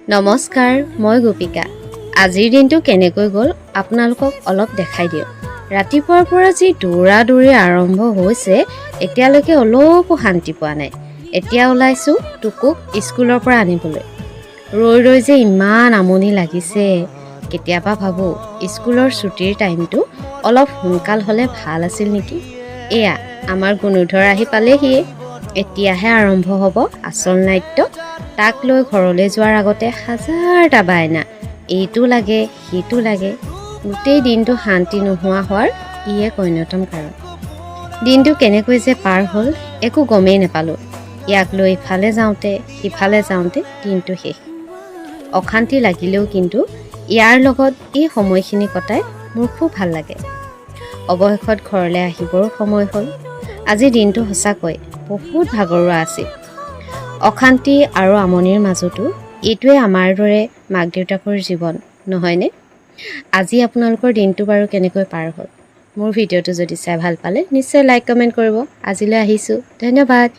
নমস্কাৰ, মই গোপিকা। আজিৰ দিনটো কেনেকৈ গ'ল আপোনালোকক অলপ দেখাই দিওঁ। ৰাতিপুৱাৰ পৰা যি দৌৰা-দৌৰি আৰম্ভ হৈছে, এতিয়ালৈকে অলপো শান্তি পোৱা নাই। এতিয়া ওলাইছোঁ টুকুক স্কুলৰ পৰা আনিবলৈ। ৰৈ যে ইমান আমনি লাগিছে। কেতিয়াবা ভাবোঁ স্কুলৰ ছুটিৰ টাইমটো অলপ সোনকাল হ'লে ভাল আছিল নেকি। এয়া আমাৰ গুণধৰ আহি পালেহিয়ে। এতিয়াহে আৰম্ভ হ'ব আচল নাট্য। তাক লৈ ঘৰলৈ যোৱাৰ আগতে হাজাৰটা বায়না, এইটো লাগে সেইটো লাগে। গোটেই দিনটো শান্তি নোহোৱা হোৱাৰ ই এক অন্যতম কাৰণ। দিনটো কেনেকৈ যে পাৰ হ'ল একো গমেই নাপালোঁ। ইয়াক লৈ ইফালে যাওঁতে সিফালে যাওঁতে দিনটো শেষ। অশান্তি লাগিলেও কিন্তু ইয়াৰ লগত এই সময়খিনি কটাই মোৰ খুব ভাল লাগে। অৱশেষত ঘৰলৈ আহিবৰো সময় হ'ল। আজি দিনটো সঁচাকৈ বহুত ভাগৰুৱা আছিল। অশান্তি আৰু আমনিৰ মাজতো এইটোৱে আমাৰ দৰে মাক দেউতাকৰ জীৱন, নহয়নে? আজি আপোনালোকৰ দিনটো বাৰু কেনেকৈ পাৰ হ'ল? মোৰ ভিডিঅ'টো যদি চাই ভাল পালে নিশ্চয় লাইক কমেণ্ট কৰিব। আজিলৈ আহিছোঁ, ধন্যবাদ।